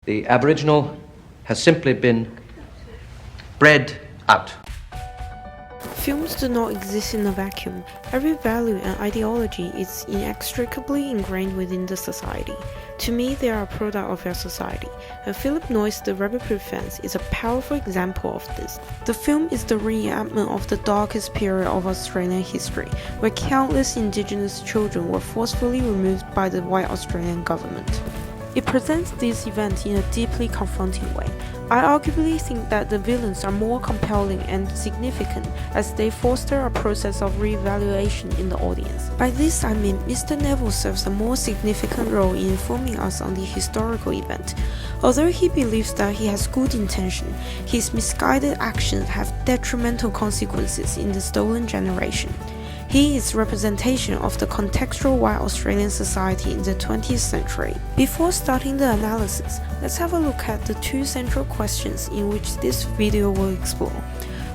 The Aboriginal has simply been bred out. Films do not exist in a vacuum. Every value and ideology is inextricably ingrained within the society. To me, they are a product of our society, and Philip Noyce's The Rubber-Proof Fence is a powerful example of this. The film is the reenactment of the darkest period of Australian history, where countless Indigenous children were forcefully removed by the white Australian government. It presents these events in a deeply confronting way. I arguably think that the villains are more compelling and significant as they foster a process of re-evaluation in the audience. By this I mean Mr. Neville serves a more significant role in informing us on the historical event. Although he believes that he has good intention, his misguided actions have detrimental consequences in the stolen generation. He is representation of the contextual white Australian society in the 20th century. Before starting the analysis, let's have a look at the two central questions in which this video will explore.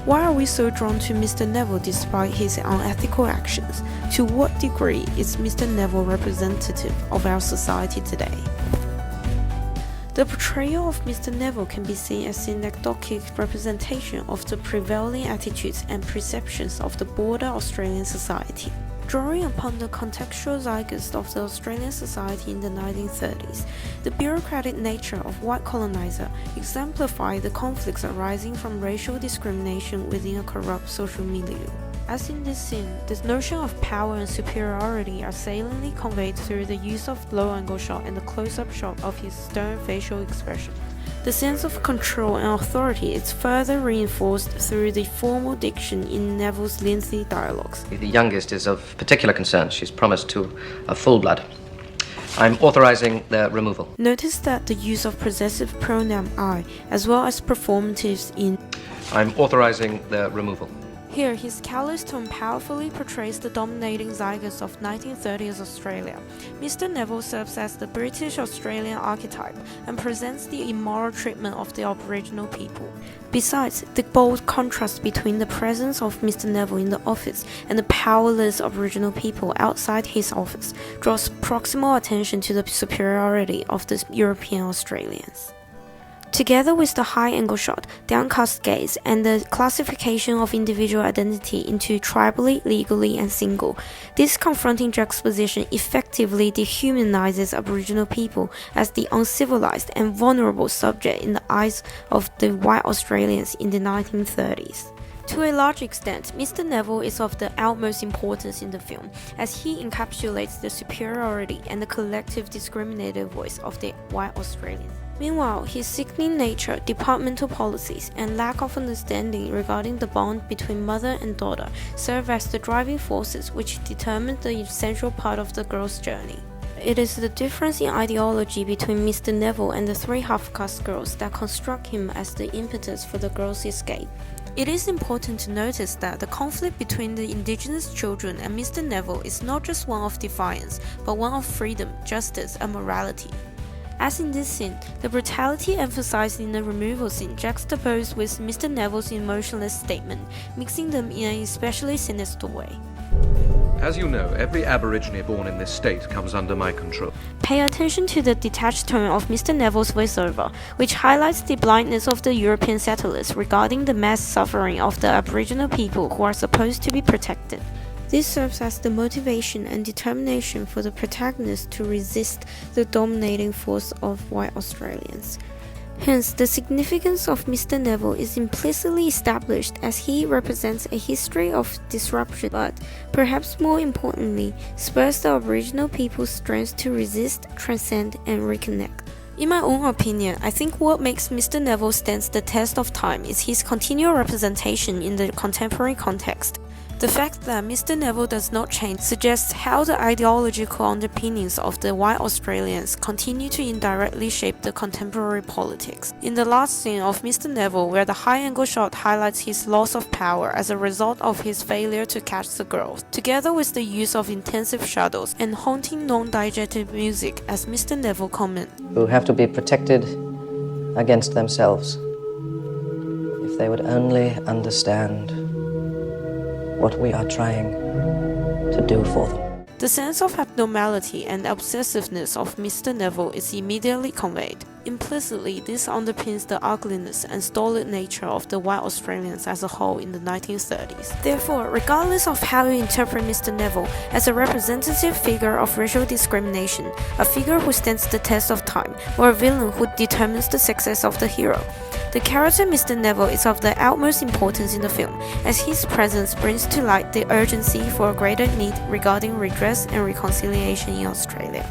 Why are we so drawn to Mr. Neville despite his unethical actions? To what degree is Mr. Neville representative of our society today? The portrayal of Mr. Neville can be seen as an anecdotal representation of the prevailing attitudes and perceptions of the broader Australian society. Drawing upon the contextual zeitgeist of the Australian society in the 1930s, the bureaucratic nature of white colonizer exemplified the conflicts arising from racial discrimination within a corrupt social milieu. As in this scene, the notion of power and superiority are saliently conveyed through the use of low-angle shot and the close-up shot of his stern facial expression. The sense of control and authority is further reinforced through the formal diction in Neville's lengthy dialogues. The youngest is of particular concern. She's promised to a full blood. I'm authorizing their removal. Notice that the use of possessive pronoun I, as well as performatives in I'm authorizing their removal. Here, his callous tone powerfully portrays the dominating zeitgeist of 1930s Australia. Mr. Neville serves as the British Australian archetype and presents the immoral treatment of the Aboriginal people. Besides, the bold contrast between the presence of Mr. Neville in the office and the powerless Aboriginal people outside his office draws proximal attention to the superiority of the European Australians. Together with the high-angle shot, downcast gaze, and the classification of individual identity into tribally, legally, and single, this confronting juxtaposition effectively dehumanizes Aboriginal people as the uncivilized and vulnerable subject in the eyes of the white Australians in the 1930s. To a large extent, Mr. Neville is of the utmost importance in the film, as he encapsulates the superiority and the collective discriminated voice of the white Australians. Meanwhile, his sickening nature, departmental policies, and lack of understanding regarding the bond between mother and daughter serve as the driving forces which determine the essential part of the girl's journey. It is the difference in ideology between Mr. Neville and the three half-caste girls that construct him as the impetus for the girl's escape. It is important to notice that the conflict between the Indigenous children and Mr. Neville is not just one of defiance, but one of freedom, justice, and morality. As in this scene, the brutality emphasized in the removal scene juxtaposed with Mr. Neville's emotionless statement, mixing them in an especially sinister way. As you know, every Aborigine born in this state comes under my control. Pay attention to the detached tone of Mr. Neville's voiceover, which highlights the blindness of the European settlers regarding the mass suffering of the Aboriginal people who are supposed to be protected. This serves as the motivation and determination for the protagonist to resist the dominating force of white Australians. Hence, the significance of Mr. Neville is implicitly established as he represents a history of disruption, but, perhaps more importantly, spurs the Aboriginal people's strength to resist, transcend, and reconnect. In my own opinion, I think what makes Mr. Neville stand the test of time is his continual representation in the contemporary context. The fact that Mr. Neville does not change suggests how the ideological underpinnings of the white Australians continue to indirectly shape the contemporary politics. In the last scene of Mr. Neville, where the high-angle shot highlights his loss of power as a result of his failure to catch the girls, together with the use of intensive shadows and haunting non-diegetic music, as Mr. Neville comments, Who have to be protected against themselves. If they would only understand what we are trying to do for them. The sense of abnormality and obsessiveness of Mr. Neville is immediately conveyed. Implicitly, this underpins the ugliness and stolid nature of the white Australians as a whole in the 1930s. Therefore, regardless of how you interpret Mr. Neville as a representative figure of racial discrimination, a figure who stands the test of time, or a villain who determines the success of the hero, the character Mr. Neville is of the utmost importance in the film, as his presence brings to light the urgency for a greater need regarding redress and reconciliation in Australia.